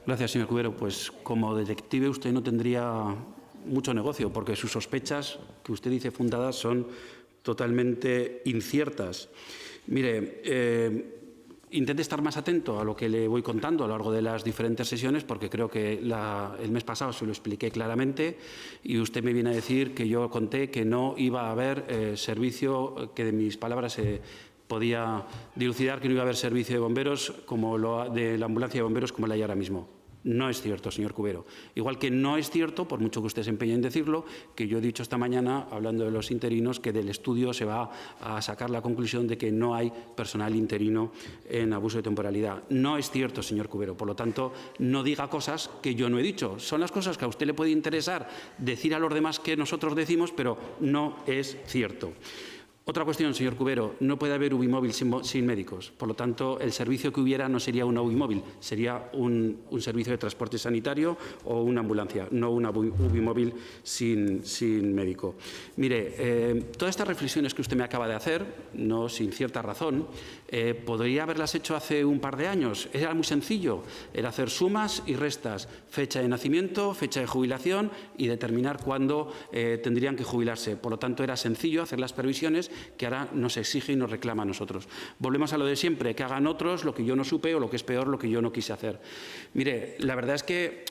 Gracias, señor Cubero. Pues como detective usted no tendría mucho negocio, porque sus sospechas, que usted dice fundadas, son totalmente inciertas. Mire, intente estar más atento a lo que le voy contando a lo largo de las diferentes sesiones, porque creo que el mes pasado se lo expliqué claramente y usted me viene a decir que yo conté que no iba a haber servicio, que de mis palabras se podía dilucidar que no iba a haber servicio de bomberos de la ambulancia de bomberos como la hay ahora mismo. No es cierto, señor Cubero. Igual que no es cierto, por mucho que usted se empeñe en decirlo, que yo he dicho esta mañana, hablando de los interinos, que del estudio se va a sacar la conclusión de que no hay personal interino en abuso de temporalidad. No es cierto, señor Cubero. Por lo tanto, no diga cosas que yo no he dicho. Son las cosas que a usted le puede interesar decir a los demás que nosotros decimos, pero no es cierto. Otra cuestión, señor Cubero, no puede haber UBI-móvil sin médicos. Por lo tanto, el servicio que hubiera no sería una UBI-móvil, sería un servicio de transporte sanitario o una ambulancia, no una UBI-móvil sin médico. Mire, todas estas reflexiones que usted me acaba de hacer, no sin cierta razón, podría haberlas hecho hace un par de años. Era muy sencillo, era hacer sumas y restas, fecha de nacimiento, fecha de jubilación y determinar cuándo tendrían que jubilarse. Por lo tanto, era sencillo hacer las previsiones que ahora nos exige y nos reclama a nosotros. Volvemos a lo de siempre, que hagan otros lo que yo no supe o lo que es peor, lo que yo no quise hacer. Mire, la verdad es que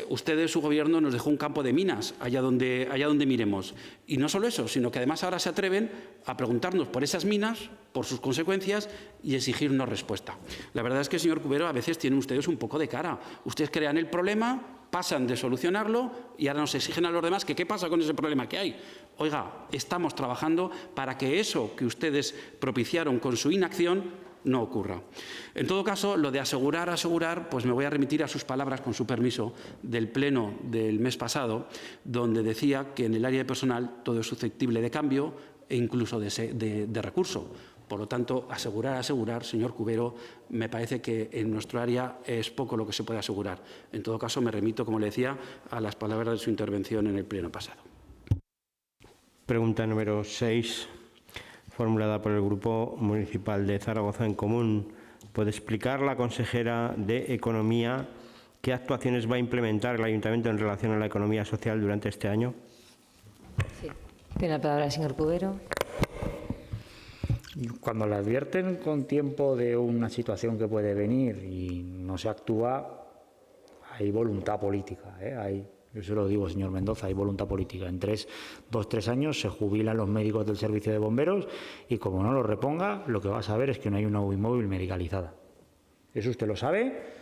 usted, su gobierno, nos dejó un campo de minas allá donde miremos. Y no solo eso, sino que además ahora se atreven a preguntarnos por esas minas, por sus consecuencias y exigirnos respuesta. La verdad es que, señor Cubero, a veces tienen ustedes un poco de cara. Ustedes crean el problema, pasan de solucionarlo y ahora nos exigen a los demás que qué pasa con ese problema que hay. Oiga, estamos trabajando para que eso que ustedes propiciaron con su inacción no ocurra. En todo caso, lo de asegurar, pues me voy a remitir a sus palabras, con su permiso, del pleno del mes pasado, donde decía que en el área de personal todo es susceptible de cambio e incluso de recurso. Por lo tanto, asegurar, señor Cubero, me parece que en nuestro área es poco lo que se puede asegurar. En todo caso, me remito, como le decía, a las palabras de su intervención en el pleno pasado. Pregunta número 6, formulada por el Grupo Municipal de Zaragoza en Común. ¿Puede explicar la consejera de Economía qué actuaciones va a implementar el Ayuntamiento en relación a la economía social durante este año? Sí. Tiene la palabra el señor Cubero. Cuando le advierten con tiempo de una situación que puede venir y no se actúa, hay voluntad política, yo se lo digo, señor Mendoza, hay voluntad política. En 2-3 años se jubilan los médicos del servicio de bomberos y como no lo reponga, lo que va a saber es que no hay una UBI-móvil medicalizada. Eso usted lo sabe,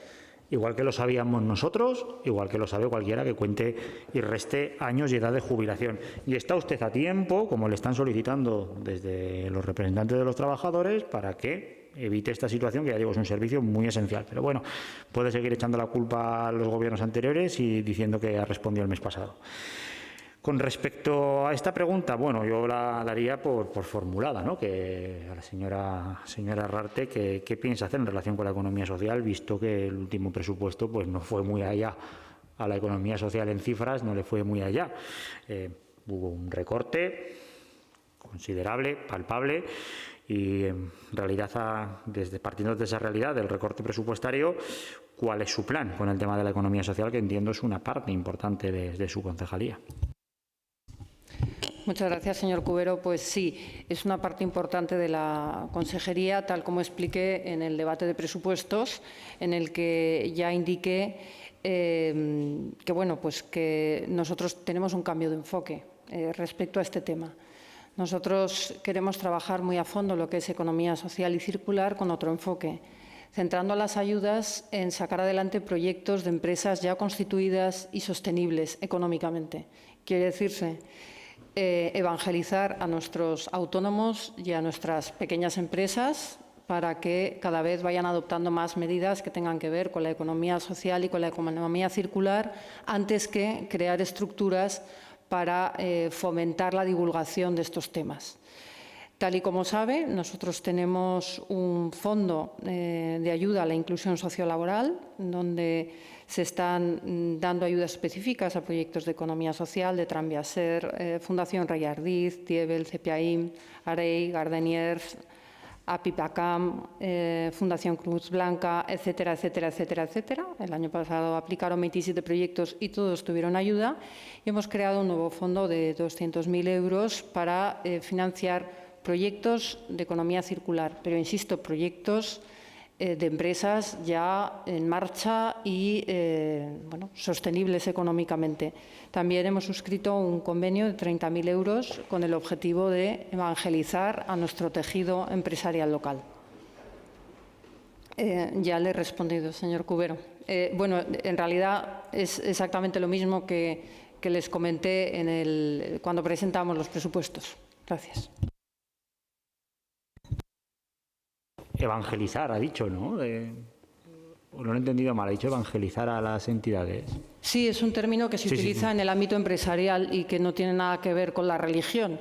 igual que lo sabíamos nosotros, igual que lo sabe cualquiera que cuente y reste años y edad de jubilación. Y está usted a tiempo, como le están solicitando desde los representantes de los trabajadores, para que evite esta situación, que ya digo, es un servicio muy esencial. Pero bueno, puede seguir echando la culpa a los gobiernos anteriores y diciendo que ha respondido el mes pasado. Con respecto a esta pregunta, bueno, yo la daría por formulada, ¿no? Que a la señora Rarte, ¿qué piensa hacer en relación con la economía social, visto que el último presupuesto pues no fue muy allá a la economía social en cifras, no le fue muy allá. Hubo un recorte considerable, palpable, y en realidad, partiendo de esa realidad del recorte presupuestario, ¿cuál es su plan con el tema de la economía social, que entiendo es una parte importante de su concejalía? Muchas gracias, señor Cubero. Pues sí, es una parte importante de la consejería, tal como expliqué en el debate de presupuestos, en el que ya indiqué que nosotros tenemos un cambio de enfoque respecto a este tema. Nosotros queremos trabajar muy a fondo lo que es economía social y circular con otro enfoque, centrando las ayudas en sacar adelante proyectos de empresas ya constituidas y sostenibles económicamente. Quiere decirse, evangelizar a nuestros autónomos y a nuestras pequeñas empresas para que cada vez vayan adoptando más medidas que tengan que ver con la economía social y con la economía circular, antes que crear estructuras para fomentar la divulgación de estos temas. Tal y como sabe, nosotros tenemos un fondo de ayuda a la inclusión sociolaboral, donde se están dando ayudas específicas a proyectos de economía social de Tramviaser, Fundación Rayardiz, Tiebel, CPAIM, AREI, Gardeniers, APIPACAM, Fundación Cruz Blanca, etcétera, etcétera, etcétera, etcétera. El año pasado aplicaron 27 proyectos y todos tuvieron ayuda. Y hemos creado un nuevo fondo de 200.000 euros para financiar proyectos de economía circular, pero insisto, proyectos de empresas ya en marcha y bueno, sostenibles económicamente. También hemos suscrito un convenio de 30.000 euros con el objetivo de evangelizar a nuestro tejido empresarial local. Ya le he respondido, señor Cubero. Bueno, en realidad es exactamente lo mismo que les comenté cuando presentamos los presupuestos. Gracias. Evangelizar, ha dicho, ¿no? O no lo he entendido mal, ha dicho evangelizar a las entidades. Sí, es un término que se utiliza en el ámbito empresarial y que no tiene nada que ver con la religión.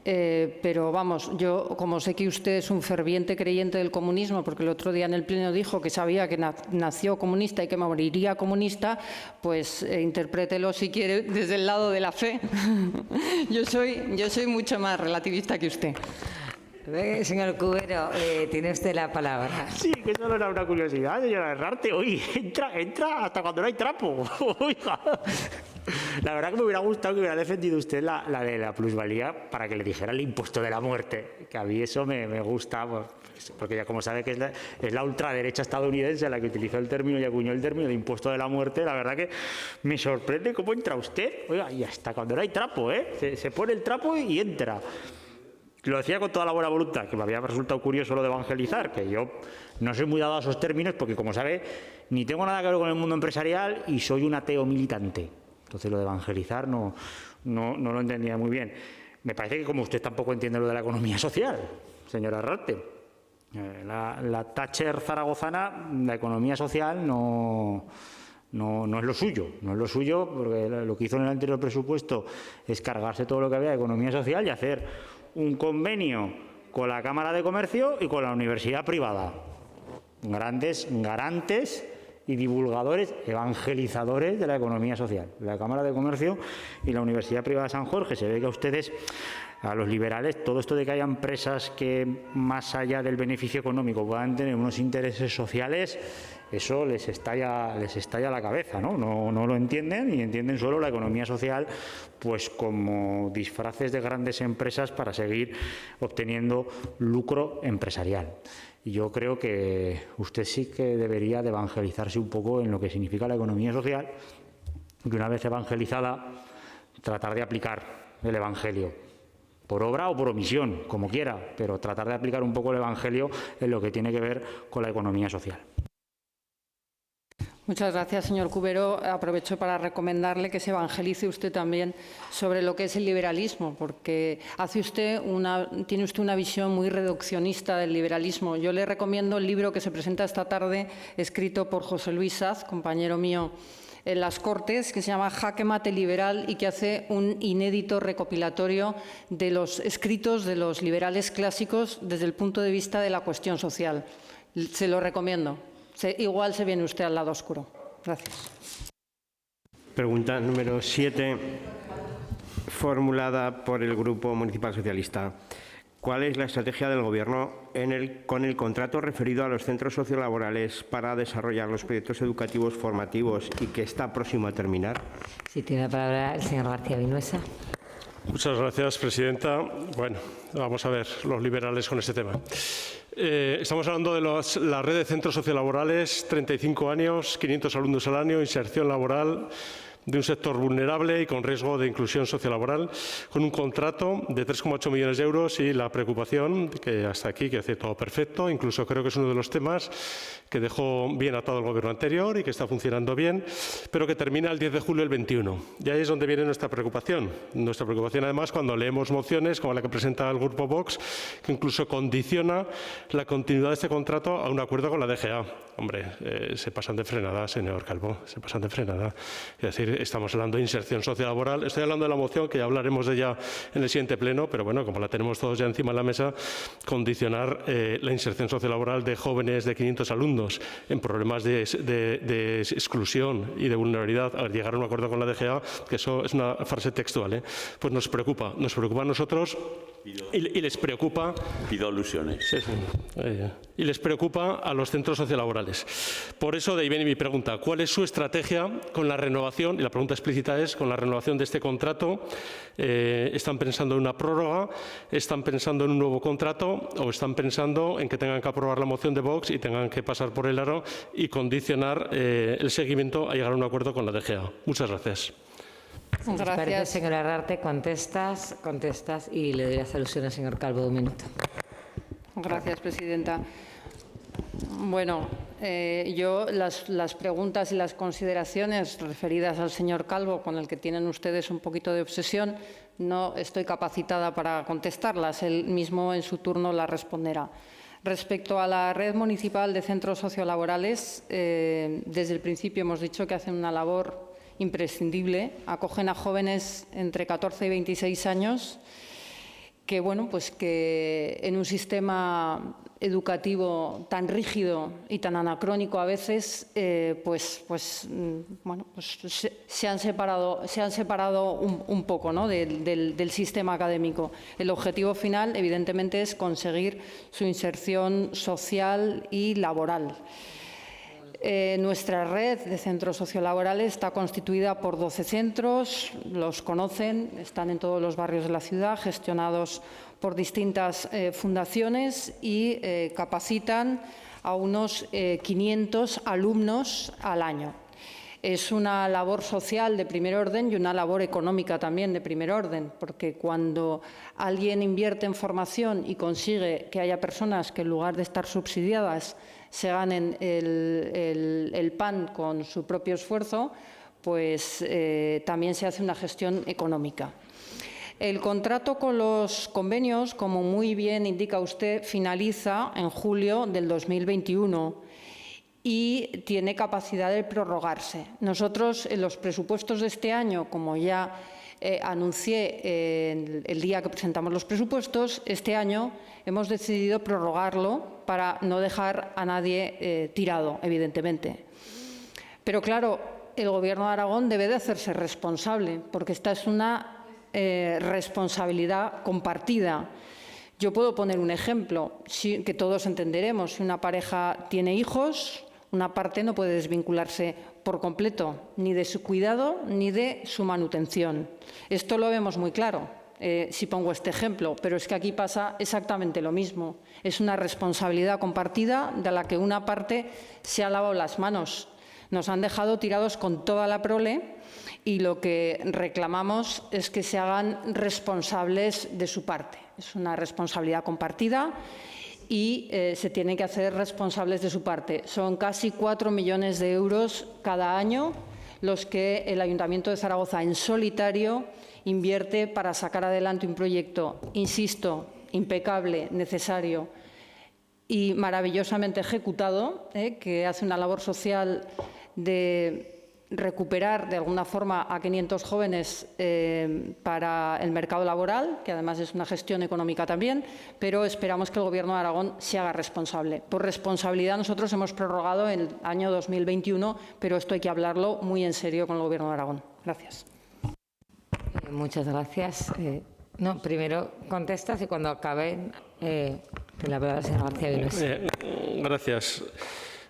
Pero vamos, yo como sé que usted es un ferviente creyente del comunismo, porque el otro día en el Pleno dijo que sabía que nació comunista y que moriría comunista, pues interprételo si quiere desde el lado de la fe. Yo soy mucho más relativista que usted. Señor Cubero, tiene usted la palabra. Sí, que solo era una curiosidad, señora Herrarte. Oye, entra hasta cuando no hay trapo. Oiga. La verdad que me hubiera gustado que hubiera defendido usted la de la plusvalía para que le dijera el impuesto de la muerte. Que a mí eso me gusta, pues, porque ya como sabe que es la ultraderecha estadounidense la que utilizó el término y acuñó el término de impuesto de la muerte. La verdad que me sorprende cómo entra usted. Oiga, y hasta cuando no hay trapo, ¿eh? Se pone el trapo y entra. Lo decía con toda la buena voluntad, que me había resultado curioso lo de evangelizar, que yo no soy muy dado a esos términos porque, como sabe, ni tengo nada que ver con el mundo empresarial y soy un ateo militante. Entonces, lo de evangelizar no lo entendía muy bien. Me parece que como usted tampoco entiende lo de la economía social, señora Herrarte. La Thatcher zaragozana, la economía social no es lo suyo. No es lo suyo porque lo que hizo en el anterior presupuesto es cargarse todo lo que había de economía social y hacer un convenio con la Cámara de Comercio y con la universidad privada. Grandes garantes y divulgadores, evangelizadores de la economía social. La Cámara de Comercio y la Universidad Privada de San Jorge. Se ve que a ustedes, a los liberales, todo esto de que haya empresas que más allá del beneficio económico puedan tener unos intereses sociales, eso les estalla la cabeza, ¿no? No lo entienden y entienden solo la economía social pues como disfraces de grandes empresas para seguir obteniendo lucro empresarial. Y yo creo que usted sí que debería de evangelizarse un poco en lo que significa la economía social y una vez evangelizada tratar de aplicar el evangelio. Por obra o por omisión, como quiera, pero tratar de aplicar un poco el evangelio en lo que tiene que ver con la economía social. Muchas gracias, señor Cubero. Aprovecho para recomendarle que se evangelice usted también sobre lo que es el liberalismo, porque tiene usted una visión muy reduccionista del liberalismo. Yo le recomiendo el libro que se presenta esta tarde, escrito por José Luis Saz, compañero mío en las Cortes, que se llama Jaque Mate Liberal y que hace un inédito recopilatorio de los escritos de los liberales clásicos desde el punto de vista de la cuestión social. Se lo recomiendo. Igual se viene usted al lado oscuro. Gracias. Pregunta número 7, formulada por el Grupo Municipal Socialista. ¿Cuál es la estrategia del Gobierno con el contrato referido a los centros sociolaborales para desarrollar los proyectos educativos formativos y que está próximo a terminar? Sí, tiene la palabra el señor García Vinuesa. Muchas gracias, presidenta. Bueno, vamos a ver los liberales con este tema. Estamos hablando de la red de centros sociolaborales, 35 años, 500 alumnos al año, inserción laboral de un sector vulnerable y con riesgo de inclusión sociolaboral, con un contrato de 3,8 millones de euros y la preocupación, que hasta aquí, que hace todo perfecto, incluso creo que es uno de los temas que dejó bien atado el Gobierno anterior y que está funcionando bien, pero que termina el 10 de julio del 21. Y ahí es donde viene nuestra preocupación. Nuestra preocupación, además, cuando leemos mociones como la que presenta el Grupo Vox, que incluso condiciona la continuidad de este contrato a un acuerdo con la DGA. Hombre, se pasan de frenada, señor Calvo, se pasan de frenada. Es decir, decir, estamos hablando de inserción sociolaboral. Estoy hablando de la moción, que ya hablaremos de ella en el siguiente pleno, pero bueno, como la tenemos todos ya encima de la mesa, condicionar la inserción sociolaboral de jóvenes de 500 alumnos en problemas de exclusión y de vulnerabilidad, al llegar a un acuerdo con la DGA, que eso es una frase textual, pues nos preocupa a nosotros y les preocupa. Pido alusiones. Sí, sí. Y les preocupa a los centros sociolaborales. Por eso, de ahí viene mi pregunta. ¿Cuál es su estrategia con la renovación? Y la pregunta explícita es, con la renovación de este contrato, ¿están pensando en una prórroga? ¿Están pensando en un nuevo contrato? ¿O están pensando en que tengan que aprobar la moción de Vox y tengan que pasar por el aro y condicionar el seguimiento a llegar a un acuerdo con la DGA? Muchas gracias. Gracias. Parece, señora Herrarte, contestas y le doy la solución al señor Calvo de un minuto. Gracias, presidenta. Bueno, yo las preguntas y las consideraciones referidas al señor Calvo, con el que tienen ustedes un poquito de obsesión, no estoy capacitada para contestarlas. Él mismo en su turno las responderá. Respecto a la red municipal de centros sociolaborales, desde el principio hemos dicho que hacen una labor imprescindible. Acogen a jóvenes entre 14 y 26 años que, bueno, pues que en un sistema educativo tan rígido y tan anacrónico a veces, se han separado un poco, ¿no?, del sistema académico. El objetivo final, evidentemente, es conseguir su inserción social y laboral. Nuestra red de centros sociolaborales está constituida por 12 centros, los conocen, están en todos los barrios de la ciudad, gestionados por distintas fundaciones y capacitan a unos 500 alumnos al año. Es una labor social de primer orden y una labor económica también de primer orden, porque cuando alguien invierte en formación y consigue que haya personas que en lugar de estar subsidiadas se ganen el pan con su propio esfuerzo, pues también se hace una gestión económica. El contrato con los convenios, como muy bien indica usted, finaliza en julio del 2021 y tiene capacidad de prorrogarse. Nosotros, en los presupuestos de este año, como ya anuncié el día que presentamos los presupuestos, este año hemos decidido prorrogarlo para no dejar a nadie tirado, evidentemente. Pero claro, el Gobierno de Aragón debe de hacerse responsable, porque esta es una responsabilidad compartida. Yo puedo poner un ejemplo que todos entenderemos. Si una pareja tiene hijos, una parte no puede desvincularse por completo, ni de su cuidado ni de su manutención. Esto lo vemos muy claro, si pongo este ejemplo, pero es que aquí pasa exactamente lo mismo. Es una responsabilidad compartida de la que una parte se ha lavado las manos. Nos han dejado tirados con toda la prole y lo que reclamamos es que se hagan responsables de su parte. Es una responsabilidad compartida y se tienen que hacer responsables de su parte. Son casi 4 millones de euros cada año los que el Ayuntamiento de Zaragoza en solitario invierte para sacar adelante un proyecto, insisto, impecable, necesario y maravillosamente ejecutado, que hace una labor social de recuperar de alguna forma a 500 jóvenes para el mercado laboral, que además es una gestión económica también, pero esperamos que el Gobierno de Aragón se haga responsable. Por responsabilidad nosotros hemos prorrogado el año 2021, pero esto hay que hablarlo muy en serio con el Gobierno de Aragón. Gracias. Muchas gracias. Primero contestas y cuando acaben, la palabra al señor García Vives. Gracias.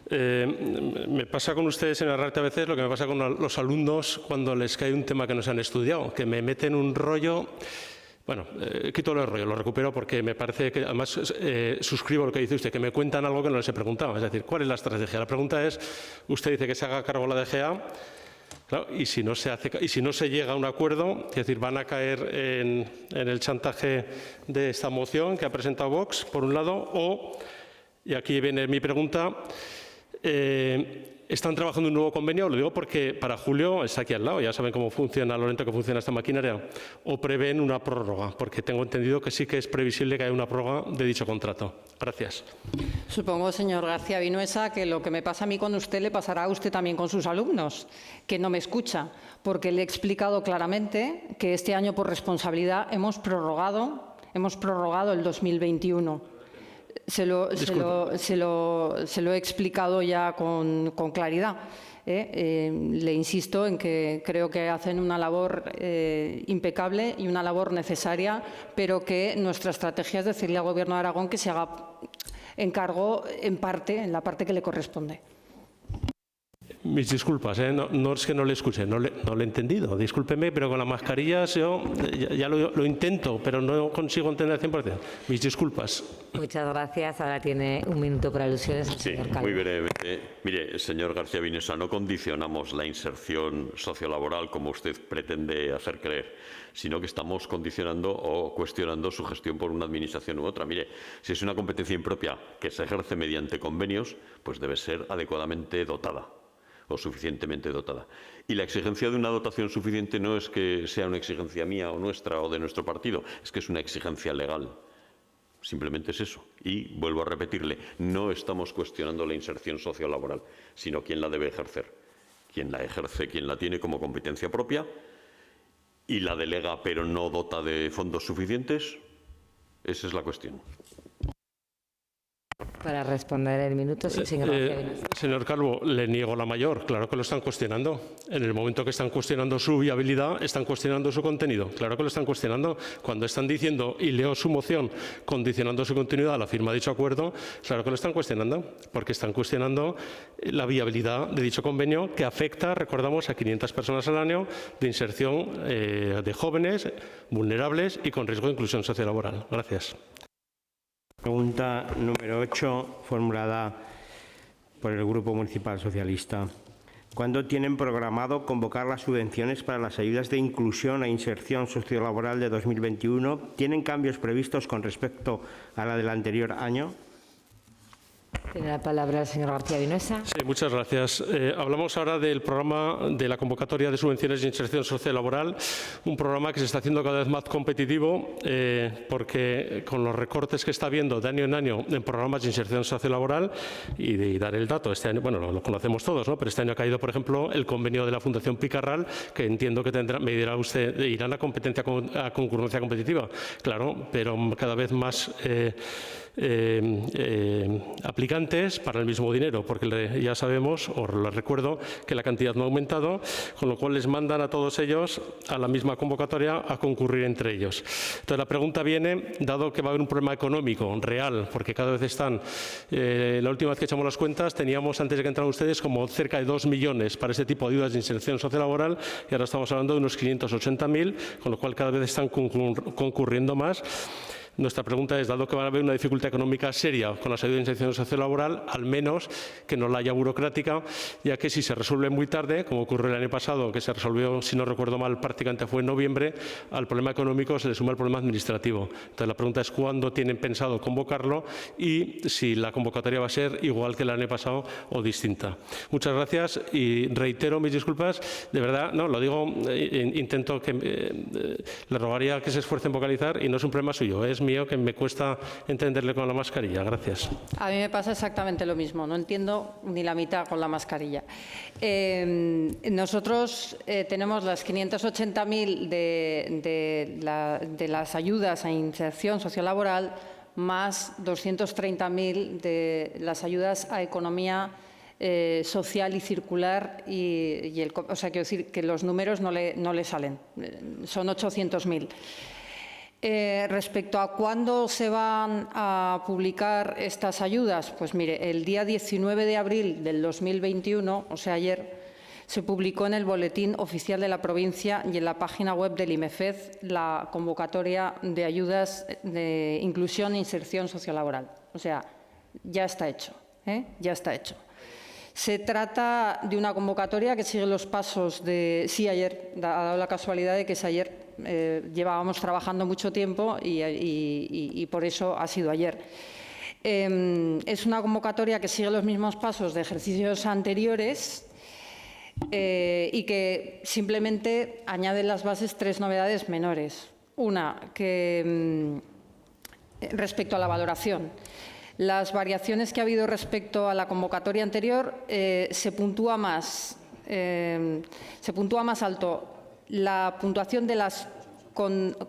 Me pasa con ustedes, señora Herrarte, a veces lo que me pasa con los alumnos cuando les cae un tema que no se han estudiado, que me meten un rollo. Bueno, quito el rollo, lo recupero porque me parece que, además, suscribo lo que dice usted, que me cuentan algo que no les he preguntado. Es decir, ¿cuál es la estrategia? La pregunta es, usted dice que se haga cargo la DGA, claro, y si no se llega a un acuerdo, es decir, van a caer en el chantaje de esta moción que ha presentado Vox, por un lado, o, y aquí viene mi pregunta, ¿Están trabajando un nuevo convenio? Lo digo porque para julio está aquí al lado, ya saben cómo funciona, lo lento que funciona esta maquinaria. ¿O prevén una prórroga? Porque tengo entendido que sí que es previsible que haya una prórroga de dicho contrato. Gracias. Supongo, señor García Vinuesa, que lo que me pasa a mí con usted le pasará a usted también con sus alumnos, que no me escucha, porque le he explicado claramente que este año por responsabilidad hemos prorrogado el 2021. Se lo he explicado ya con claridad. Le insisto en que creo que hacen una labor impecable y una labor necesaria, pero que nuestra estrategia es decirle al Gobierno de Aragón que se haga encargo en la parte que le corresponde. Mis disculpas, no es que no le escuche, no le he entendido. Discúlpeme, pero con la mascarilla yo ya lo intento, pero no consigo entender al 100%. Mis disculpas. Muchas gracias. Ahora tiene un minuto para alusiones el señor Calvo. Muy brevemente. Mire, señor García Vinuesa, no condicionamos la inserción sociolaboral como usted pretende hacer creer, sino que estamos condicionando o cuestionando su gestión por una administración u otra. Mire, si es una competencia impropia que se ejerce mediante convenios, pues debe ser adecuadamente dotada o suficientemente dotada. Y la exigencia de una dotación suficiente no es que sea una exigencia mía o nuestra o de nuestro partido, es que es una exigencia legal. Simplemente es eso. Y vuelvo a repetirle, no estamos cuestionando la inserción sociolaboral, sino quién la debe ejercer. Quien la ejerce, quien la tiene como competencia propia y la delega pero no dota de fondos suficientes, esa es la cuestión. Para responder el minuto, sí, señor García Vinuesa. Señor Calvo, le niego la mayor. Claro que lo están cuestionando. En el momento que están cuestionando su viabilidad, están cuestionando su contenido. Claro que lo están cuestionando. Cuando están diciendo, y leo su moción, condicionando su continuidad a la firma de dicho acuerdo, claro que lo están cuestionando, porque están cuestionando la viabilidad de dicho convenio que afecta, recordamos, a 500 personas al año de inserción de jóvenes, vulnerables y con riesgo de inclusión sociolaboral. Gracias. Pregunta número 8, formulada por el Grupo Municipal Socialista. ¿Cuándo tienen programado convocar las subvenciones para las ayudas de inclusión e inserción sociolaboral de 2021? ¿Tienen cambios previstos con respecto a la del anterior año? Tiene la palabra el señor García Vinuesa. Sí, muchas gracias. Hablamos ahora del programa de la convocatoria de subvenciones de inserción sociolaboral, un programa que se está haciendo cada vez más competitivo porque con los recortes que está habiendo de año en año en programas de inserción sociolaboral y dar el dato, este año, bueno, lo conocemos todos, ¿no? Pero este año ha caído, por ejemplo, el convenio de la Fundación Picarral, que entiendo que me dirá usted, irán a competencia a concurrencia competitiva, claro, pero cada vez más aplicantes para el mismo dinero, porque ya sabemos, o les recuerdo, que la cantidad no ha aumentado, con lo cual les mandan a todos ellos a la misma convocatoria a concurrir entre ellos. Entonces la pregunta viene, dado que va a haber un problema económico real, porque cada vez están, la última vez que echamos las cuentas teníamos, antes de que entraran ustedes, como cerca de 2 millones para este tipo de ayudas de inserción sociolaboral y ahora estamos hablando de unos 580.000, con lo cual cada vez están concurriendo más. Nuestra pregunta es, dado que va a haber una dificultad económica seria con las ayudas de inserción sociolaboral, al menos que no la haya burocrática, ya que si se resuelve muy tarde, como ocurrió el año pasado, que se resolvió, si no recuerdo mal, prácticamente fue en noviembre, al problema económico se le suma el problema administrativo. Entonces la pregunta es cuándo tienen pensado convocarlo y si la convocatoria va a ser igual que el año pasado o distinta. Muchas gracias y reitero mis disculpas. De verdad, no, lo digo, intento que le rogaría que se esfuerce en vocalizar y no es un problema suyo, es mío que me cuesta entenderle con la mascarilla. Gracias. A mí me pasa exactamente lo mismo. No entiendo ni la mitad con la mascarilla. Nosotros tenemos las 580.000 de las ayudas a inserción sociolaboral más 230.000 de las ayudas a economía social y circular o sea, quiero decir que los números no le salen. Son 800.000. Respecto a cuándo se van a publicar estas ayudas, pues mire, el día 19 de abril del 2021, o sea, ayer, se publicó en el Boletín Oficial de la Provincia y en la página web del IMEFED la convocatoria de ayudas de inclusión e inserción sociolaboral. O sea, ya está hecho, ya está hecho. Se trata de una convocatoria que sigue los pasos de… Sí, ayer, ha dado la casualidad de que es ayer. Llevábamos trabajando mucho tiempo y por eso ha sido ayer. Es una convocatoria que sigue los mismos pasos de ejercicios anteriores y que simplemente añade en las bases 3 novedades menores. Una, que respecto a la valoración. Las variaciones que ha habido respecto a la convocatoria anterior se puntúa más alto la puntuación de las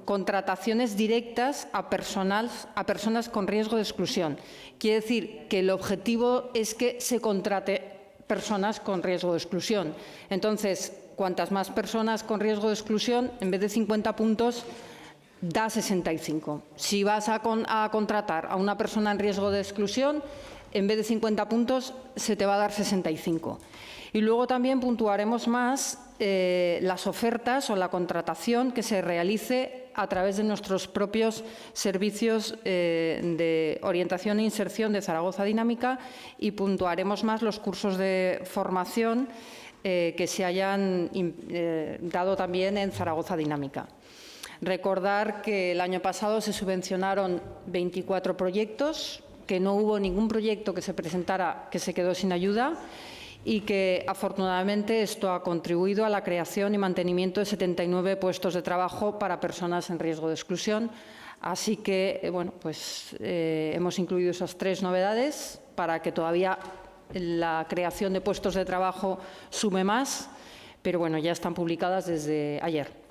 contrataciones directas a personas con riesgo de exclusión. Quiere decir que el objetivo es que se contrate personas con riesgo de exclusión. Entonces, cuantas más personas con riesgo de exclusión, en vez de 50 puntos, da 65. Si vas a contratar a una persona en riesgo de exclusión, en vez de 50 puntos, se te va a dar 65. Y luego también puntuaremos más las ofertas o la contratación que se realice a través de nuestros propios servicios de orientación e inserción de Zaragoza Dinámica y puntuaremos más los cursos de formación que se hayan dado también en Zaragoza Dinámica. Recordar que el año pasado se subvencionaron 24 proyectos, que no hubo ningún proyecto que se presentara que se quedó sin ayuda y que afortunadamente esto ha contribuido a la creación y mantenimiento de 79 puestos de trabajo para personas en riesgo de exclusión. Así que, bueno, pues hemos incluido esas 3 novedades para que todavía la creación de puestos de trabajo sume más, pero bueno, ya están publicadas desde ayer.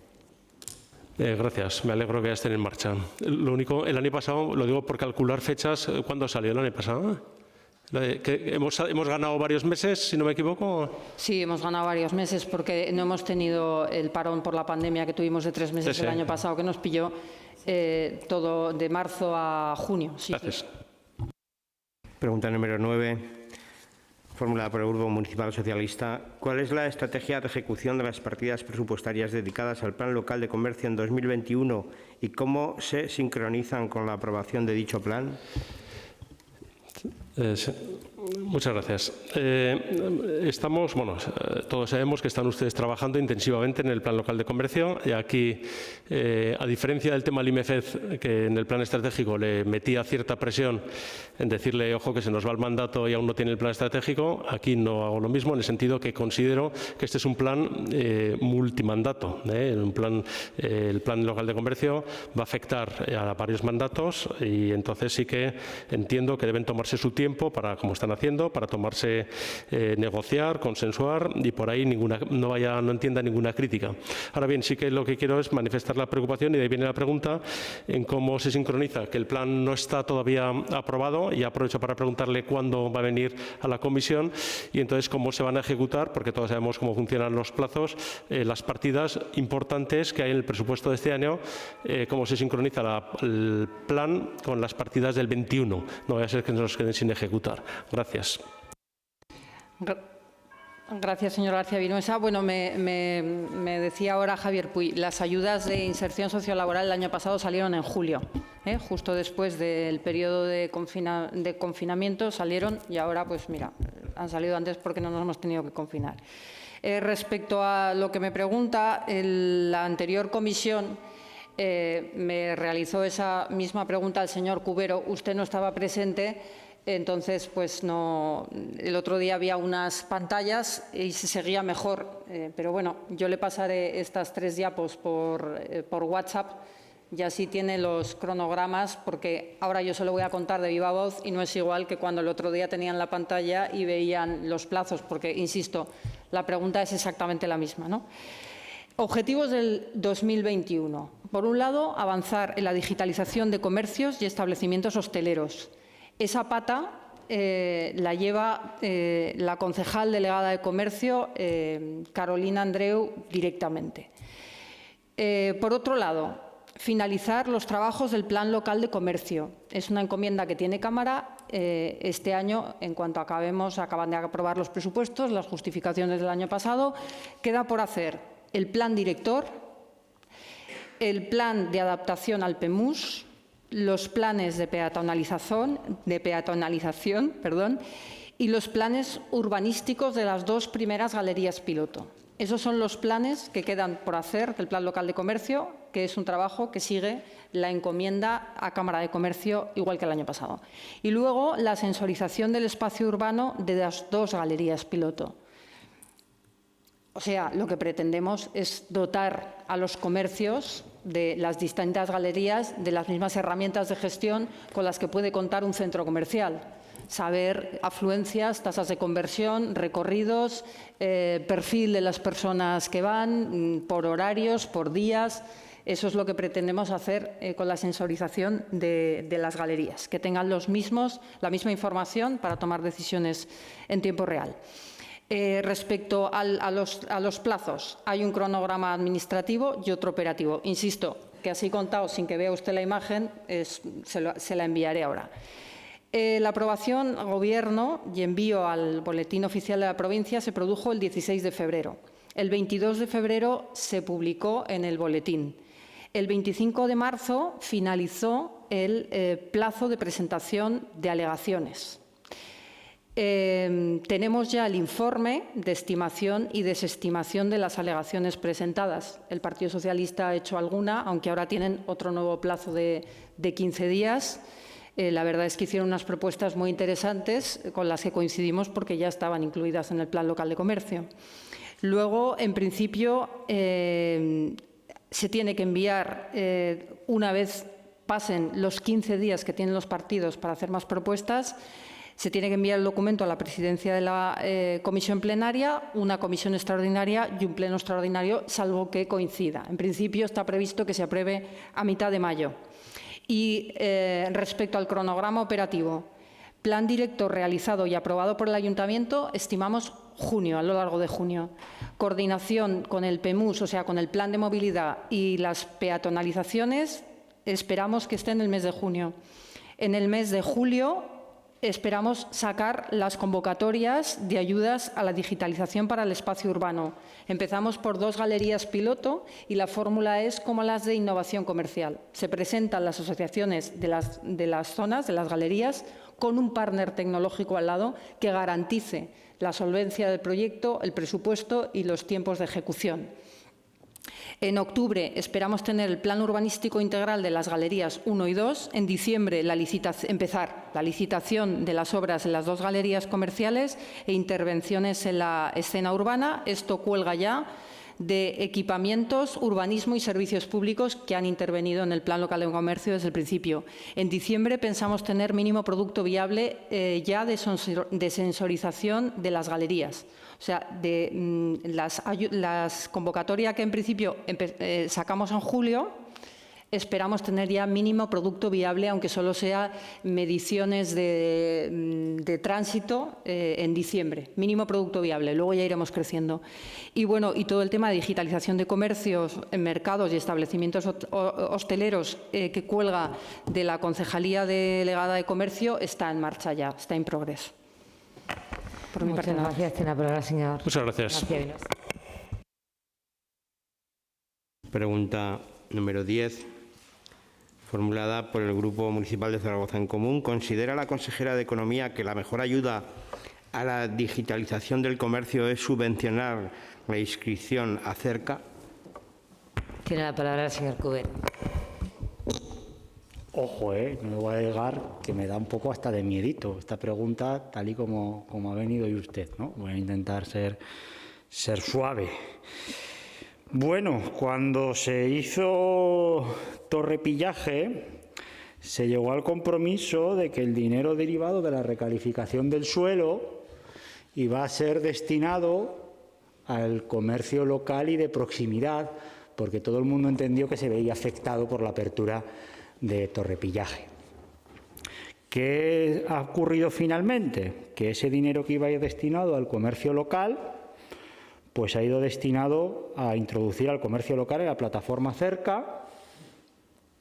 Gracias, me alegro que ya estén en marcha. Lo único, el año pasado, lo digo por calcular fechas, ¿cuándo salió el año pasado? ¿Hemos ganado varios meses, si no me equivoco? Sí, hemos ganado varios meses porque no hemos tenido el parón por la pandemia que tuvimos de 3 meses el año pasado, que nos pilló todo de marzo a junio. Sí, gracias. Pregunta número 9, formulada por el Grupo Municipal Socialista. ¿Cuál es la estrategia de ejecución de las partidas presupuestarias dedicadas al Plan Local de Comercio en 2021 y cómo se sincronizan con la aprobación de dicho plan? Muchas gracias. Todos sabemos que están ustedes trabajando intensivamente en el Plan Local de Comercio y aquí, a diferencia del tema del IMEFED, que en el plan estratégico le metía cierta presión en decirle, ojo, que se nos va el mandato y aún no tiene el plan estratégico, aquí no hago lo mismo, en el sentido que considero que este es un plan multimandato. El plan local de comercio va a afectar a varios mandatos y entonces sí que entiendo que deben tomarse su tiempo para, como están haciendo, para tomarse, negociar, consensuar y por ahí no entienda ninguna crítica. Ahora bien, sí que lo que quiero es manifestar la preocupación y de ahí viene la pregunta en cómo se sincroniza, que el plan no está todavía aprobado y aprovecho para preguntarle cuándo va a venir a la comisión y entonces cómo se van a ejecutar, porque todos sabemos cómo funcionan los plazos, las partidas importantes que hay en el presupuesto de este año, cómo se sincroniza el plan con las partidas del 21. No vaya a ser que nos queden sin ejecutar. Gracias. Gracias, señor García Vinuesa. Bueno, me decía ahora Javier Puy, las ayudas de inserción sociolaboral el año pasado salieron en julio, justo después del periodo de confinamiento salieron y ahora, pues mira, han salido antes porque no nos hemos tenido que confinar. Respecto a lo que me pregunta, la anterior comisión me realizó esa misma pregunta al señor Cubero. Usted no estaba presente. Entonces, pues no, el otro día había unas pantallas y se seguía mejor, pero bueno, yo le pasaré estas 3 diapos por WhatsApp y así tiene los cronogramas, porque ahora yo se lo voy a contar de viva voz y no es igual que cuando el otro día tenían la pantalla y veían los plazos, porque, insisto, la pregunta es exactamente la misma, ¿no? Objetivos del 2021. Por un lado, avanzar en la digitalización de comercios y establecimientos hosteleros. Esa pata la lleva la concejal delegada de Comercio, Carolina Andreu, directamente. Por otro lado, finalizar los trabajos del Plan Local de Comercio. Es una encomienda que tiene Cámara. Este año, en cuanto acaban de aprobar los presupuestos, las justificaciones del año pasado, queda por hacer el plan director, el plan de adaptación al PEMUS, los planes de peatonalización, y los planes urbanísticos de las 2 primeras galerías piloto. Esos son los planes que quedan por hacer del Plan Local de Comercio, que es un trabajo que sigue la encomienda a Cámara de Comercio, igual que el año pasado. Y luego la sensorización del espacio urbano de las 2 galerías piloto. O sea, lo que pretendemos es dotar a los comercios de las distintas galerías de las mismas herramientas de gestión con las que puede contar un centro comercial. Saber afluencias, tasas de conversión, recorridos, perfil de las personas que van, por horarios, por días. Eso es lo que pretendemos hacer con la sensorización de las galerías, que tengan la misma información para tomar decisiones en tiempo real. Respecto a los plazos, hay un cronograma administrativo y otro operativo. Insisto, que así contado, sin que vea usted la imagen, se la enviaré ahora. La aprobación al Gobierno y envío al Boletín Oficial de la provincia se produjo el 16 de febrero. El 22 de febrero se publicó en el Boletín. El 25 de marzo finalizó el plazo de presentación de alegaciones. Tenemos ya el informe de estimación y desestimación de las alegaciones presentadas. El Partido Socialista ha hecho alguna, aunque ahora tienen otro nuevo plazo de 15 días. La verdad es que hicieron unas propuestas muy interesantes con las que coincidimos porque ya estaban incluidas en el Plan Local de Comercio. Luego, en principio, se tiene que enviar, una vez pasen los 15 días que tienen los partidos para hacer más propuestas, se tiene que enviar el documento a la presidencia de la comisión plenaria, una comisión extraordinaria y un pleno extraordinario, salvo que coincida. En principio está previsto que se apruebe a mitad de mayo. Y respecto al cronograma operativo, plan director realizado y aprobado por el Ayuntamiento, estimamos junio, a lo largo de junio. Coordinación con el PEMUS, o sea, con el plan de movilidad y las peatonalizaciones, esperamos que esté en el mes de junio. En el mes de julio esperamos sacar las convocatorias de ayudas a la digitalización para el espacio urbano. Empezamos por 2 galerías piloto y la fórmula es como las de innovación comercial. Se presentan las asociaciones de las zonas, de las galerías, con un partner tecnológico al lado que garantice la solvencia del proyecto, el presupuesto y los tiempos de ejecución. En octubre esperamos tener el plan urbanístico integral de las galerías 1 y 2. En diciembre empezar la licitación de las obras en las 2 galerías comerciales e intervenciones en la escena urbana. Esto cuelga ya de equipamientos, urbanismo y servicios públicos que han intervenido en el Plan Local de Comercio desde el principio. En diciembre pensamos tener mínimo producto viable ya de sensorización de las galerías. O sea, de las convocatorias que en principio sacamos en julio, esperamos tener ya mínimo producto viable, aunque solo sea mediciones de tránsito en diciembre. Mínimo producto viable, luego ya iremos creciendo. Y bueno, y todo el tema de digitalización de comercios, mercados y establecimientos hosteleros que cuelga de la Concejalía Delegada de Comercio está en marcha ya, está en progreso. Por mi parte, gracias. Tiene la palabra, señor. Muchas gracias. Pregunta número 10, formulada por el Grupo Municipal de Zaragoza en Común. ¿Considera la consejera de Economía que la mejor ayuda a la digitalización del comercio es subvencionar la inscripción a Cerca? Tiene la palabra el señor Cubero. Ojo, no me voy a negar que me da un poco hasta de miedito esta pregunta, tal y como ha venido hoy usted, ¿no? Voy a intentar ser suave. Bueno, cuando se hizo Torrepillaje, se llegó al compromiso de que el dinero derivado de la recalificación del suelo iba a ser destinado al comercio local y de proximidad, porque todo el mundo entendió que se veía afectado por la apertura de Torrepillaje. ¿Qué ha ocurrido finalmente? Que ese dinero que iba a ir destinado al comercio local, pues ha ido destinado a introducir al comercio local en la plataforma Cerca,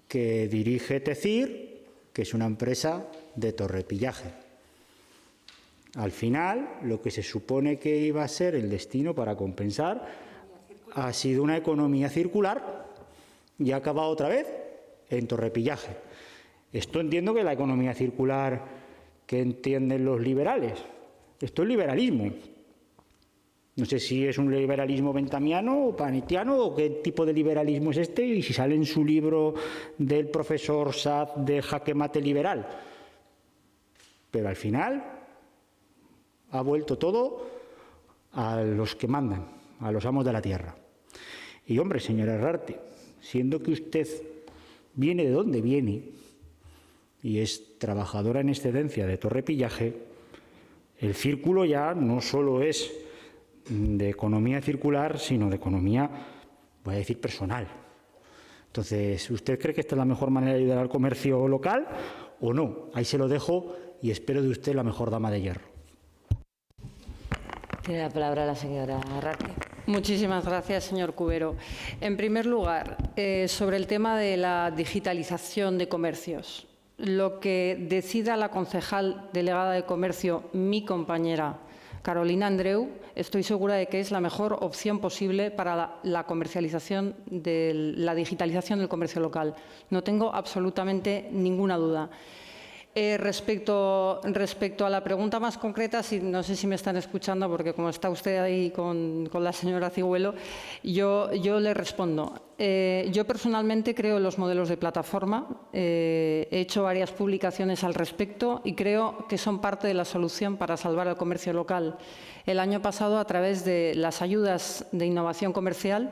que dirige TECIR, que es una empresa de Torrepillaje. Al final, lo que se supone que iba a ser el destino para compensar ha sido una economía circular y ha acabado otra vez en Torrepillaje. Esto entiendo que es la economía circular que entienden los liberales. Esto es liberalismo. No sé si es un liberalismo benthamiano o panetiano o qué tipo de liberalismo es este y si sale en su libro del profesor Saz de Jaque Mate Liberal. Pero al final ha vuelto todo a los que mandan, a los amos de la tierra. Y hombre, señora Herrarte, siendo que usted viene de donde viene y es trabajadora en excedencia de Torrepillaje, el círculo ya no solo es de economía circular, sino de economía, voy a decir, personal. Entonces, ¿usted cree que esta es la mejor manera de ayudar al comercio local o no? Ahí se lo dejo y espero de usted la mejor dama de hierro. Tiene la palabra la señora Herrarte. Muchísimas gracias, señor Cubero. En primer lugar, sobre el tema de la digitalización de comercios. Lo que decida la concejal delegada de Comercio, mi compañera Carolina Andreu, estoy segura de que es la mejor opción posible para la comercialización de la digitalización del comercio local. No tengo absolutamente ninguna duda. Respecto a la pregunta más concreta, no sé si me están escuchando, porque como está usted ahí con la señora Cigüelo, yo le respondo. Yo personalmente creo en los modelos de plataforma, he hecho varias publicaciones al respecto y creo que son parte de la solución para salvar el comercio local. El año pasado, a través de las ayudas de innovación comercial,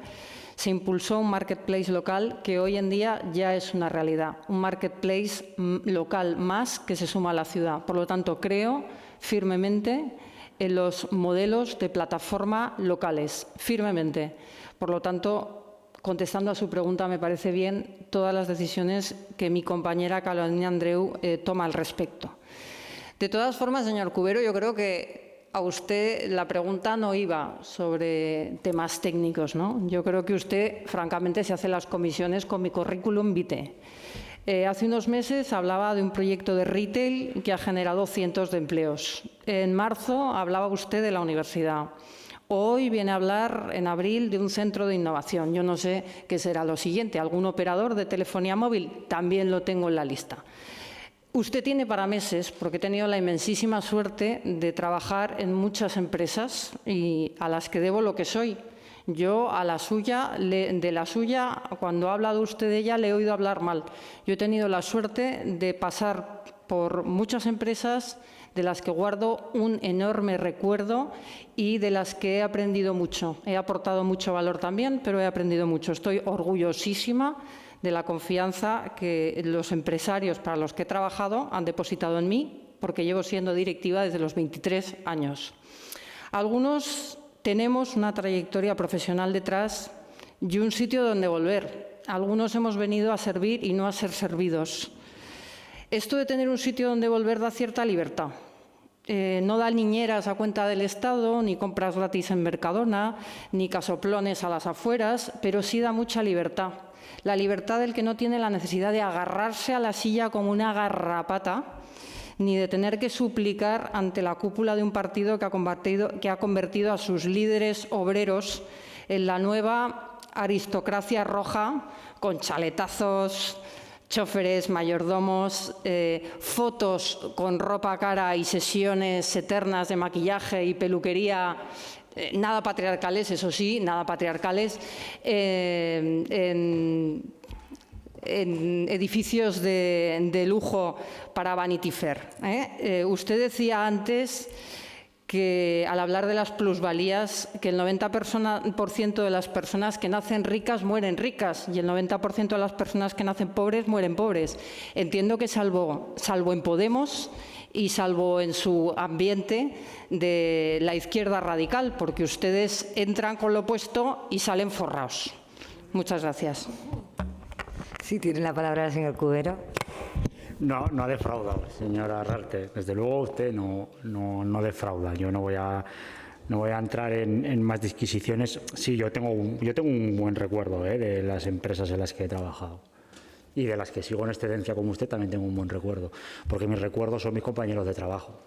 se impulsó un marketplace local que hoy en día ya es una realidad, un marketplace local más que se suma a la ciudad. Por lo tanto, creo firmemente en los modelos de plataforma locales, firmemente. Por lo tanto, contestando a su pregunta, me parece bien todas las decisiones que mi compañera Carolina Andreu toma al respecto. De todas formas, señor Cubero, yo creo que a usted la pregunta no iba sobre temas técnicos, ¿no? Yo creo que usted, francamente, se hace las comisiones con mi currículum vitae. Hace unos meses hablaba de un proyecto de retail que ha generado cientos de empleos. En marzo hablaba usted de la universidad. Hoy viene a hablar, en abril, de un centro de innovación. Yo no sé qué será lo siguiente. ¿Algún operador de telefonía móvil? También lo tengo en la lista. Usted tiene para meses, porque he tenido la inmensísima suerte de trabajar en muchas empresas y a las que debo lo que soy. Yo a la suya, cuando ha hablado usted de ella, le he oído hablar mal. Yo he tenido la suerte de pasar por muchas empresas de las que guardo un enorme recuerdo y de las que he aprendido mucho. He aportado mucho valor también, pero he aprendido mucho. Estoy orgullosísima de la confianza que los empresarios para los que he trabajado han depositado en mí, porque llevo siendo directiva desde los 23 años. Algunos tenemos una trayectoria profesional detrás y un sitio donde volver. Algunos hemos venido a servir y no a ser servidos. Esto de tener un sitio donde volver da cierta libertad. No da niñeras a cuenta del Estado, ni compras gratis en Mercadona, ni casoplones a las afueras, pero sí da mucha libertad. La libertad del que no tiene la necesidad de agarrarse a la silla como una garrapata, ni de tener que suplicar ante la cúpula de un partido que ha convertido a sus líderes obreros en la nueva aristocracia roja, con chaletazos, choferes, mayordomos, fotos con ropa cara y sesiones eternas de maquillaje y peluquería, nada patriarcales, eso sí, nada patriarcales, en edificios de lujo para Vanity Fair. Usted decía antes que, al hablar de las plusvalías, que el 90% de las personas que nacen ricas mueren ricas y el 90% de las personas que nacen pobres mueren pobres. Entiendo que salvo en Podemos y salvo en su ambiente de la izquierda radical, porque ustedes entran con lo opuesto y salen forrados. Muchas gracias. Sí, tiene la palabra el señor Cubero. No ha defraudado, señora Herrarte. Desde luego usted no defrauda. Yo no voy a entrar en más disquisiciones. Sí, yo tengo un buen recuerdo de las empresas en las que he trabajado. Y de las que sigo en excedencia como usted también tengo un buen recuerdo. Porque mis recuerdos son mis compañeros de trabajo,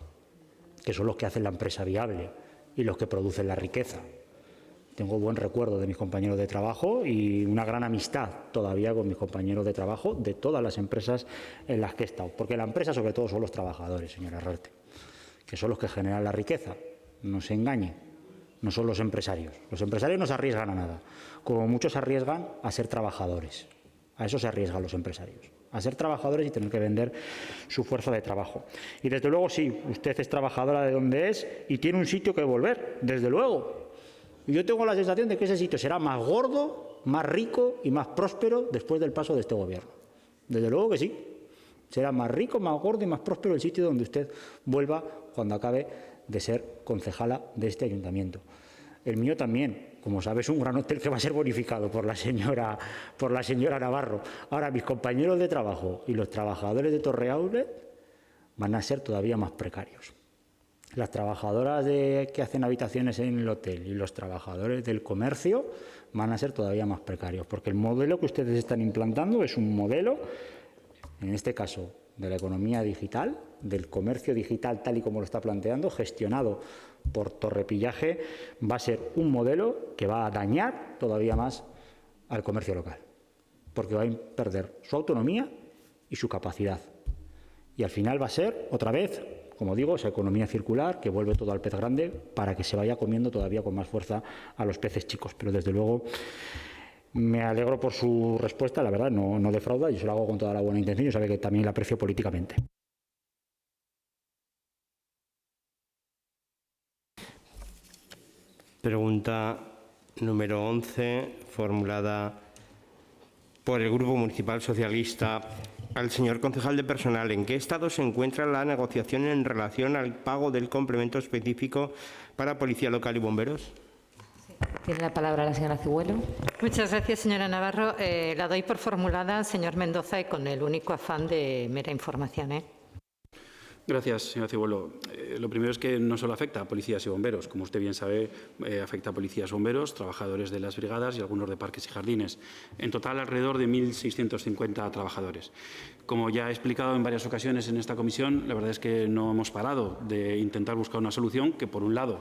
que son los que hacen la empresa viable y los que producen la riqueza. Tengo buen recuerdo de mis compañeros de trabajo y una gran amistad todavía con mis compañeros de trabajo de todas las empresas en las que he estado. Porque la empresa, sobre todo, son los trabajadores, señora Herrarte. que son los que generan la riqueza. No se engañe, no son los empresarios. Los empresarios no se arriesgan a nada. Como muchos se arriesgan a ser trabajadores. A eso se arriesgan los empresarios. A ser trabajadores y tener que vender su fuerza de trabajo. Y desde luego sí, usted es trabajadora de donde es y tiene un sitio que volver, desde luego. Y yo tengo la sensación de que ese sitio será más gordo, más rico y más próspero después del paso de este gobierno. Desde luego que sí. Será más rico, más gordo y más próspero el sitio donde usted vuelva cuando acabe de ser concejala de este ayuntamiento. El mío también, como sabes, un gran hotel que va a ser bonificado por la señora Navarro. Ahora, mis compañeros de trabajo y los trabajadores de Torre Outlet van a ser todavía más precarios. Las trabajadoras que hacen habitaciones en el hotel y los trabajadores del comercio van a ser todavía más precarios, porque el modelo que ustedes están implantando es un modelo, en este caso, de la economía digital, del comercio digital tal y como lo está planteando, gestionado por Torrepillaje, va a ser un modelo que va a dañar todavía más al comercio local, porque va a perder su autonomía y su capacidad. Y al final va a ser, otra vez, como digo, esa economía circular que vuelve todo al pez grande para que se vaya comiendo todavía con más fuerza a los peces chicos. Pero desde luego me alegro por su respuesta, la verdad, no defrauda, yo se lo hago con toda la buena intención, yo sabe que también la aprecio políticamente. Pregunta número 11, formulada por el Grupo Municipal Socialista al señor concejal de personal. ¿En qué estado se encuentra la negociación en relación al pago del complemento específico para Policía Local y Bomberos? Tiene la palabra la señora Cibuelo. Muchas gracias, señora Navarro. La doy por formulada, señor Mendoza, y con el único afán de mera información. Gracias, señora Cibuelo. Lo primero es que no solo afecta a policías y bomberos. Como usted bien sabe, afecta a policías y bomberos, trabajadores de las brigadas y algunos de parques y jardines. En total, alrededor de 1.650 trabajadores. Como ya he explicado en varias ocasiones en esta comisión, la verdad es que no hemos parado de intentar buscar una solución que, por un lado,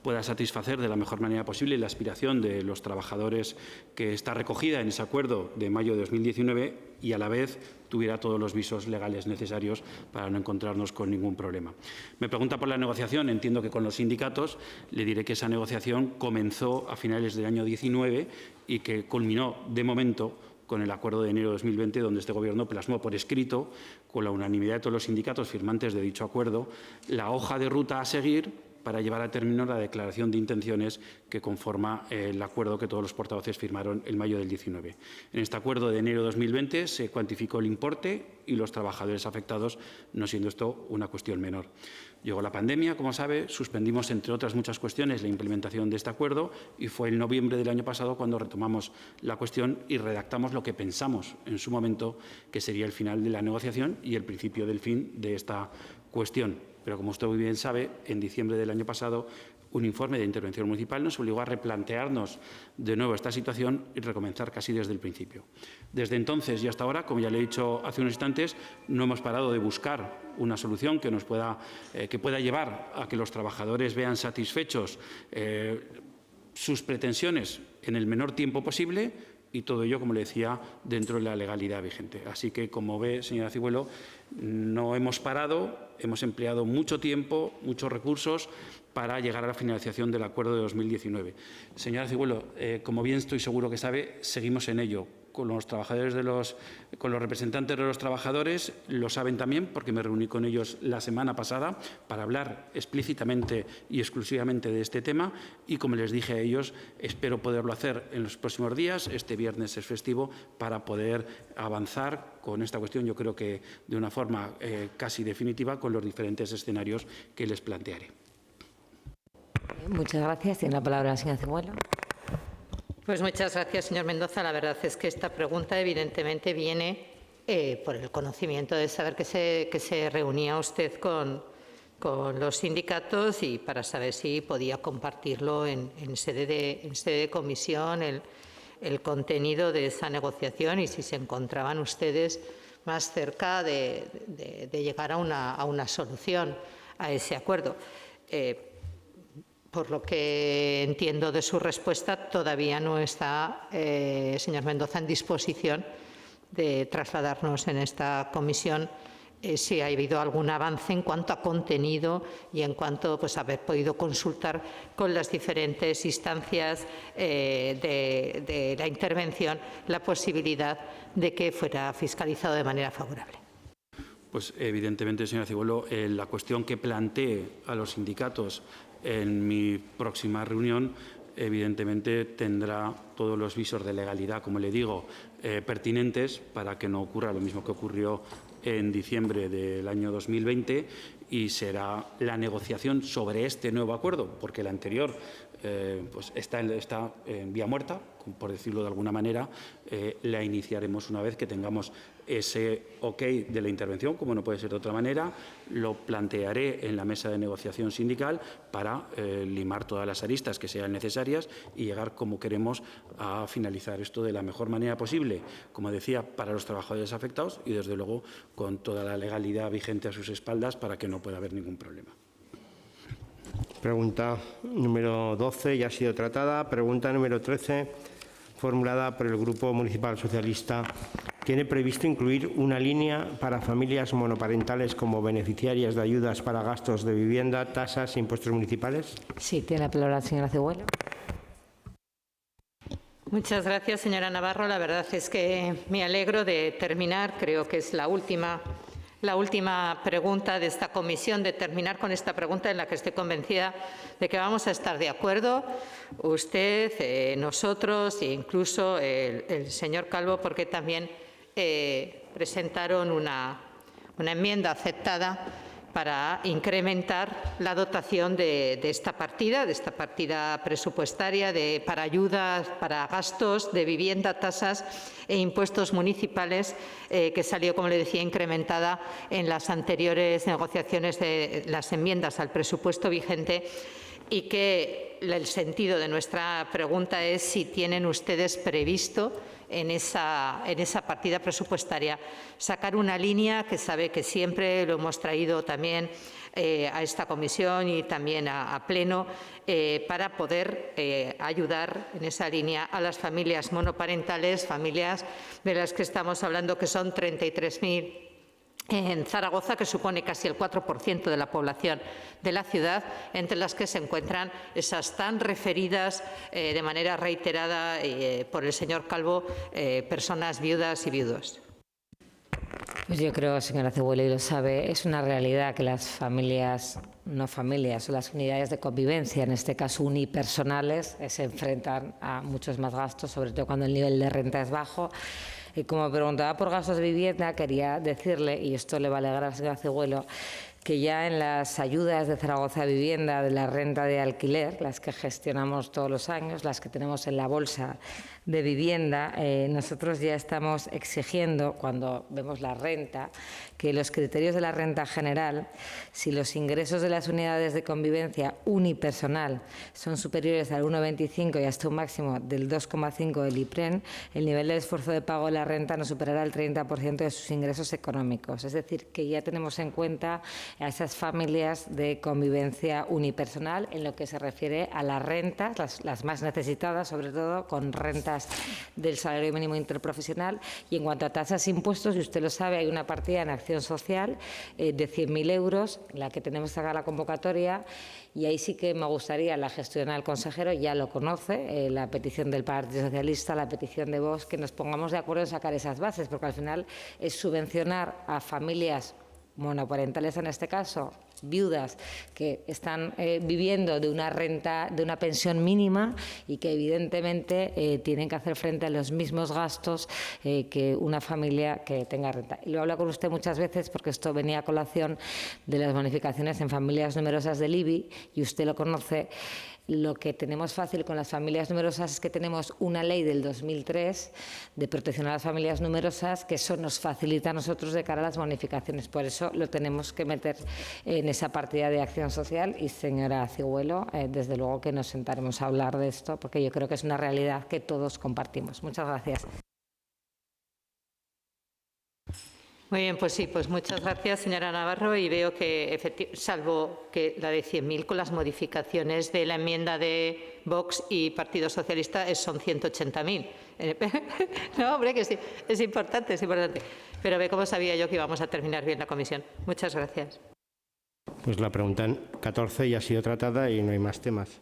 pueda satisfacer de la mejor manera posible la aspiración de los trabajadores que está recogida en ese acuerdo de mayo de 2019 y, a la vez, tuviera todos los visos legales necesarios para no encontrarnos con ningún problema. Me pregunta por la negociación. Entiendo que con los sindicatos. Le diré que esa negociación comenzó a finales del año 19 y que culminó, de momento, con el acuerdo de enero de 2020, donde este Gobierno plasmó por escrito, con la unanimidad de todos los sindicatos firmantes de dicho acuerdo, la hoja de ruta a seguir para llevar a término la declaración de intenciones que conforma el acuerdo que todos los portavoces firmaron en mayo del 19. En este acuerdo de enero de 2020 se cuantificó el importe y los trabajadores afectados, no siendo esto una cuestión menor. Llegó la pandemia, como sabe, suspendimos, entre otras muchas cuestiones, la implementación de este acuerdo y fue en noviembre del año pasado cuando retomamos la cuestión y redactamos lo que pensamos en su momento que sería el final de la negociación y el principio del fin de esta cuestión. Pero, como usted muy bien sabe, en diciembre del año pasado, un informe de intervención municipal nos obligó a replantearnos de nuevo esta situación y recomenzar casi desde el principio. Desde entonces y hasta ahora, como ya le he dicho hace unos instantes, no hemos parado de buscar una solución que nos pueda llevar a que los trabajadores vean satisfechos sus pretensiones en el menor tiempo posible, y todo ello, como le decía, dentro de la legalidad vigente. Así que, como ve, señora Cibuelo, no hemos parado, hemos empleado mucho tiempo, muchos recursos para llegar a la finalización del acuerdo de 2019. Señora Cibuelo, como bien estoy seguro que sabe, seguimos en ello. Con los representantes de los trabajadores, lo saben también porque me reuní con ellos la semana pasada para hablar explícitamente y exclusivamente de este tema y, como les dije a ellos, espero poderlo hacer en los próximos días. Este viernes es festivo, para poder avanzar con esta cuestión, yo creo que de una forma casi definitiva, con los diferentes escenarios que les plantearé. Muchas gracias. Tiene la palabra la señora Cibuelo. Pues muchas gracias, señor Mendoza. La verdad es que esta pregunta evidentemente viene por el conocimiento de saber que se reunía usted con los sindicatos y para saber si podía compartirlo en sede de comisión el contenido de esa negociación y si se encontraban ustedes más cerca de llegar a una solución a ese acuerdo. Por lo que entiendo de su respuesta, todavía no está, señor Mendoza, en disposición de trasladarnos en esta comisión si ha habido algún avance en cuanto a contenido y en cuanto a haber podido consultar con las diferentes instancias de la intervención la posibilidad de que fuera fiscalizado de manera favorable. Pues evidentemente, señora Cigüelo, la cuestión que planteé a los sindicatos en mi próxima reunión evidentemente tendrá todos los visos de legalidad, como le digo, pertinentes para que no ocurra lo mismo que ocurrió en diciembre del año 2020 y será la negociación sobre este nuevo acuerdo, porque el anterior pues está en vía muerta, por decirlo de alguna manera. La iniciaremos una vez que tengamos ese ok de la intervención, como no puede ser de otra manera. Lo plantearé en la mesa de negociación sindical para limar todas las aristas que sean necesarias y llegar, como queremos, a finalizar esto de la mejor manera posible, como decía, para los trabajadores afectados y, desde luego, con toda la legalidad vigente a sus espaldas para que no pueda haber ningún problema. Pregunta número 12 ya ha sido tratada. Pregunta número 13, formulada por el Grupo Municipal Socialista. ¿Tiene previsto incluir una línea para familias monoparentales como beneficiarias de ayudas para gastos de vivienda, tasas e impuestos municipales? Sí, tiene la palabra la señora Cigüelo. Muchas gracias, señora Navarro. La verdad es que me alegro de terminar. Creo que es la última pregunta de esta comisión, de terminar con esta pregunta en la que estoy convencida de que vamos a estar de acuerdo, usted, nosotros e incluso el señor Calvo, porque también presentaron una enmienda aceptada para incrementar la dotación de esta partida presupuestaria para ayudas, para gastos de vivienda, tasas e impuestos municipales, que salió, como le decía, incrementada en las anteriores negociaciones de las enmiendas al presupuesto vigente, y que el sentido de nuestra pregunta es si tienen ustedes previsto en esa partida presupuestaria sacar una línea, que sabe que siempre lo hemos traído también a esta comisión y también a pleno, para poder ayudar en esa línea a las familias monoparentales, familias de las que estamos hablando, que son 33.000 en Zaragoza, que supone casi el 4% de la población de la ciudad, entre las que se encuentran esas tan referidas de manera reiterada por el señor Calvo, personas viudas y viudos. Pues yo creo, señora Cigüelo, y lo sabe, es una realidad que las familias, no familias, o las unidades de convivencia, en este caso unipersonales, se enfrentan a muchos más gastos, sobre todo cuando el nivel de renta es bajo. Y como preguntaba por gastos de vivienda, quería decirle, y esto le va a alegrar al señor Cigüelo, que ya en las ayudas de Zaragoza Vivienda de la renta de alquiler, las que gestionamos todos los años, las que tenemos en la bolsa de vivienda, nosotros ya estamos exigiendo, cuando vemos la renta, que los criterios de la renta general, si los ingresos de las unidades de convivencia unipersonal son superiores al 1,25 y hasta un máximo del 2,5 del IPREN, el nivel de esfuerzo de pago de la renta no superará el 30% de sus ingresos económicos. Es decir, que ya tenemos en cuenta a esas familias de convivencia unipersonal en lo que se refiere a las rentas, las más necesitadas, sobre todo con rentas del salario mínimo interprofesional. Y en cuanto a tasas e impuestos, y usted lo sabe, hay una partida en acción social de 100.000 euros, la que tenemos que sacar la convocatoria, y ahí sí que me gustaría, la gestión al consejero ya lo conoce, la petición del Partido Socialista, la petición de Vox, que nos pongamos de acuerdo en sacar esas bases, porque al final es subvencionar a familias monoparentales, en este caso, viudas que están viviendo de una renta, de una pensión mínima, y que evidentemente tienen que hacer frente a los mismos gastos que una familia que tenga renta. Y lo hablo con usted muchas veces porque esto venía a colación de las bonificaciones en familias numerosas del IBI, y usted lo conoce. Lo que tenemos fácil con las familias numerosas es que tenemos una ley del 2003 de protección a las familias numerosas, que eso nos facilita a nosotros de cara a las bonificaciones. Por eso lo tenemos que meter en esa partida de acción social. Y, señora Cigüelo, desde luego que nos sentaremos a hablar de esto, porque yo creo que es una realidad que todos compartimos. Muchas gracias. Muy bien, pues sí, pues muchas gracias, señora Navarro, y veo que, salvo que la de 100.000 con las modificaciones de la enmienda de Vox y Partido Socialista, son 180.000. No, hombre, que sí, es importante, es importante. Pero ve cómo sabía yo que íbamos a terminar bien la comisión. Muchas gracias. Pues la pregunta 14 ya ha sido tratada y no hay más temas.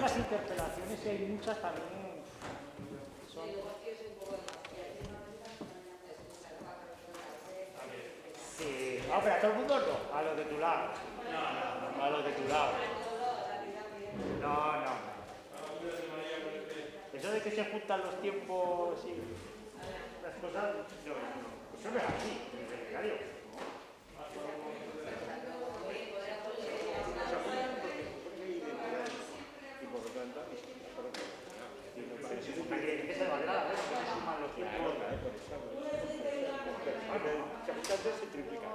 Las interpelaciones, si hay muchas, también son... Sí, no, pero a todo el mundo no, a los de tu lado. No, a los de tu lado. No. Eso de que se juntan los tiempos y las cosas, no. Eso no es así, en el delegario.